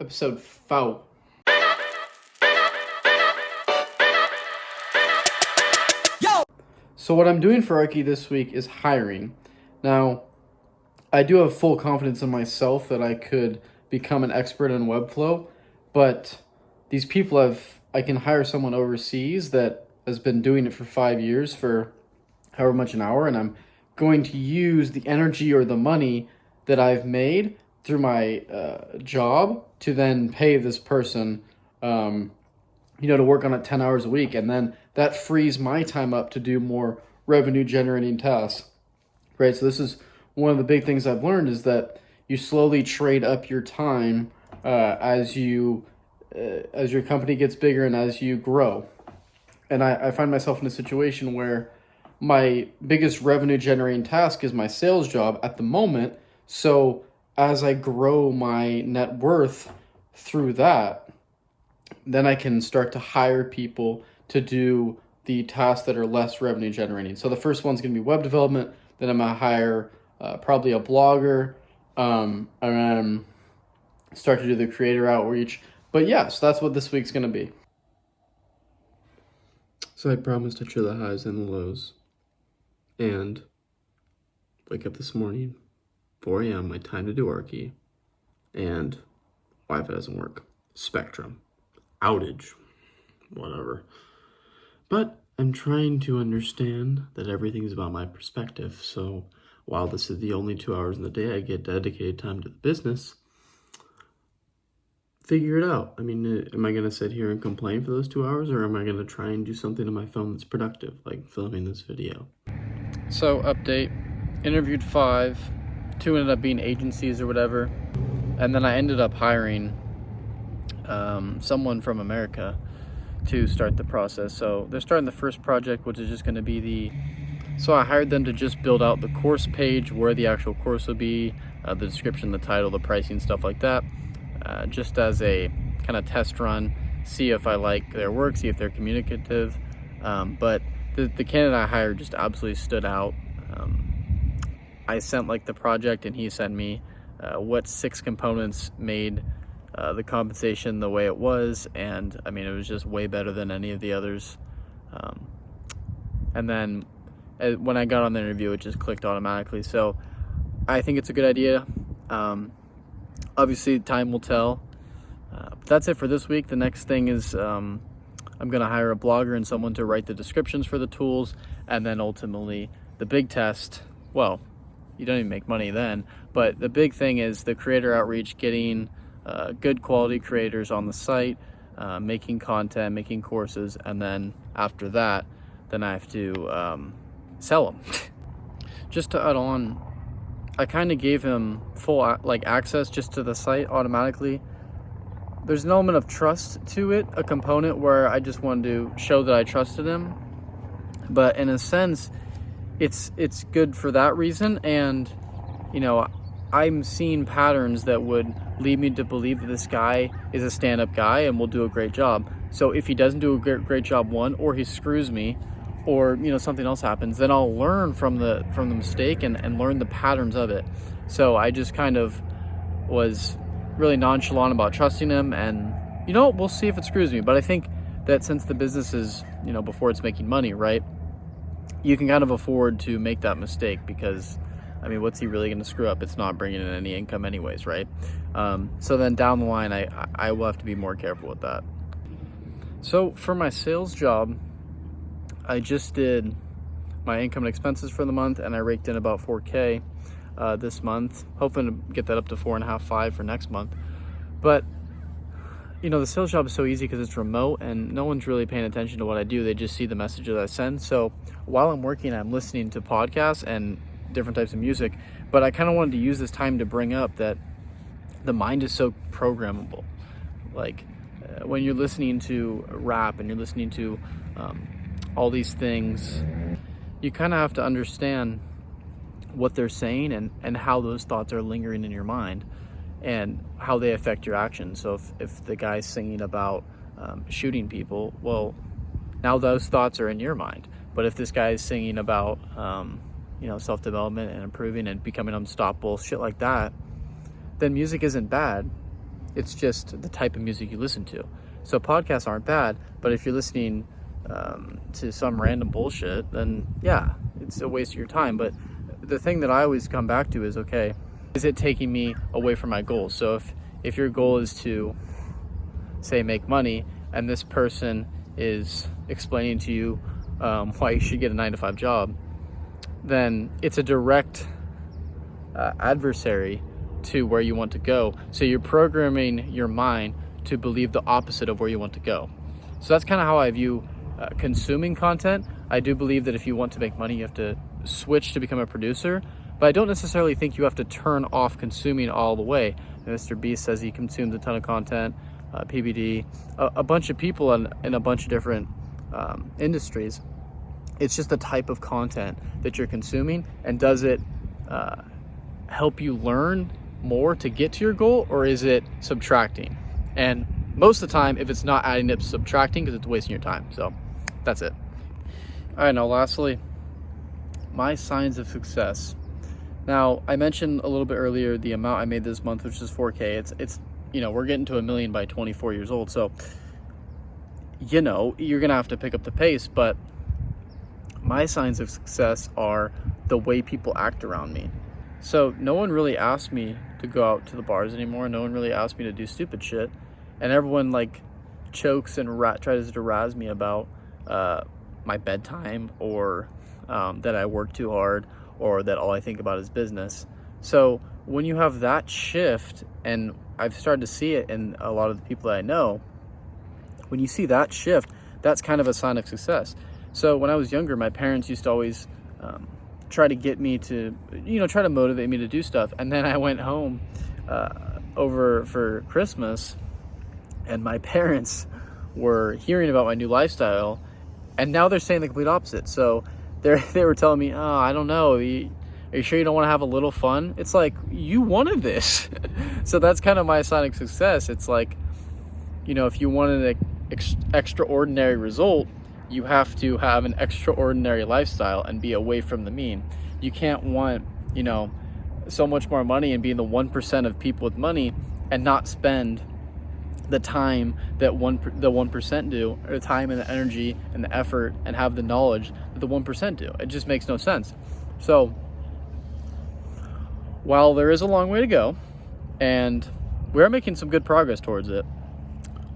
Episode 4. So what I'm doing for Archi this week is hiring. Now, I do have full confidence in myself that I could become an expert in Webflow, but these people I can hire someone overseas that has been doing it for 5 years for however much an hour, and I'm going to use the energy or the money that I've made through my job to then pay this person, to work on it 10 hours a week. And then that frees my time up to do more revenue generating tasks, right? So this is one of the big things I've learned is that you slowly trade up your time as your company gets bigger and as you grow. And I find myself in a situation where my biggest revenue generating task is my sales job at the moment. So as I grow my net worth through that, then I can start to hire people to do the tasks that are less revenue generating. So the first one's going to be web development. Then I'm going to hire probably a blogger, and then start to do the creator outreach. But yeah, so that's what this week's going to be. So I promised to show the highs and the lows. And wake up this morning, 4 a.m., my time to do Archi, and Wi-Fi doesn't work. Spectrum. Outage. Whatever. But I'm trying to understand that everything's about my perspective. So while this is the only 2 hours in the day I get dedicated time to the business, figure it out. I mean, am I going to sit here and complain for those 2 hours, or am I going to try and do something on my phone that's productive, like filming this video? So, update. Interviewed 5. 2 ended up being agencies or whatever. And then I ended up hiring someone from America to start the process. So they're starting the first project, which is just going to be so I hired them to just build out the course page, where the actual course will be, the description, the title, the pricing, stuff like that, just as a kind of test run, see if I like their work, see if they're communicative. But the candidate I hired just absolutely stood out. I sent the project, and he sent me what 6 components made the compensation the way it was, and I mean, it was just way better than any of the others. And then when I got on the interview, it just clicked automatically. So I think it's a good idea. Obviously, time will tell. But that's it for this week. The next thing is I'm going to hire a blogger and someone to write the descriptions for the tools, and then ultimately the big test. Well, you don't even make money then, but the big thing is the creator outreach, getting good quality creators on the site, making content, making courses, and then after that, then I have to sell them. Just to add on, I kind of gave him full access just to the site automatically. There's an element of trust to it, a component where I just wanted to show that I trusted him. But in a sense, it's good for that reason, and I'm seeing patterns that would lead me to believe that this guy is a stand-up guy and will do a great job. So if he doesn't do a great job, or he screws me, or something else happens, then I'll learn from the mistake and learn the patterns of it. So I just kind of was really nonchalant about trusting him, and we'll see if it screws me. But I think that since the business is before it's making money, right, you can kind of afford to make that mistake, because I mean, what's he really going to screw up? It's not bringing in any income anyways, right? So then down the line, I will have to be more careful with that. So for my sales job, I just did my income and expenses for the month, and I raked in about $4K this month, hoping to get that up to 4.5, 5 for next month. But the sales job is so easy because it's remote and no one's really paying attention to what I do. They just see the messages I send. So while I'm working, I'm listening to podcasts and different types of music. But I kind of wanted to use this time to bring up that the mind is so programmable. When you're listening to rap and you're listening to all these things, you kind of have to understand what they're saying and how those thoughts are lingering in your mind and how they affect your actions. So if the guy's singing about shooting people, well, now those thoughts are in your mind. But if this guy is singing about self-development and improving and becoming unstoppable, shit like that, then music isn't bad. It's just the type of music you listen to. So podcasts aren't bad, but if you're listening to some random bullshit, then yeah, it's a waste of your time. But the thing that I always come back to is, okay, is it taking me away from my goals? So if your goal is to, say, make money, and this person is explaining to you why you should get a 9-to-5 job, then it's a direct adversary to where you want to go. So you're programming your mind to believe the opposite of where you want to go. So that's kind of how I view consuming content. I do believe that if you want to make money, you have to switch to become a producer, but I don't necessarily think you have to turn off consuming all the way. Mr. Beast says he consumes a ton of content, PBD, a bunch of people in a bunch of different industries. It's just the type of content that you're consuming, and does it help you learn more to get to your goal, or is it subtracting? And most of the time, if it's not adding, it's subtracting because it's wasting your time. So that's it. All right, now lastly, my signs of success. Now, I mentioned a little bit earlier the amount I made this month, which is 4K. It's we're getting to 1 million by 24 years old. So, you're gonna have to pick up the pace, but my signs of success are the way people act around me. So no one really asks me to go out to the bars anymore. No one really asks me to do stupid shit. And everyone chokes and tries to razz me about my bedtime, or that I work too hard, or that all I think about is business. So when you have that shift, and I've started to see it in a lot of the people that I know, when you see that shift, that's kind of a sign of success. So when I was younger, my parents used to always try to get me to, try to motivate me to do stuff. And then I went home over for Christmas, and my parents were hearing about my new lifestyle, and now they're saying the complete opposite. So they were telling me, oh, I don't know, are you sure you don't want to have a little fun? It's like, you wanted this. So that's kind of my sign of success. It's like, if you want an extraordinary result, you have to have an extraordinary lifestyle and be away from the mean. You can't want, so much more money and be in the 1% of people with money and not spend the time that the 1% do, or the time and the energy and the effort, and have the knowledge that the 1% do. It just makes no sense. So while there is a long way to go, and we're making some good progress towards it,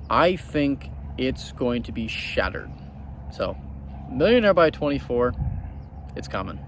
I think it's going to be shattered. So, Millionaire by 24, it's coming.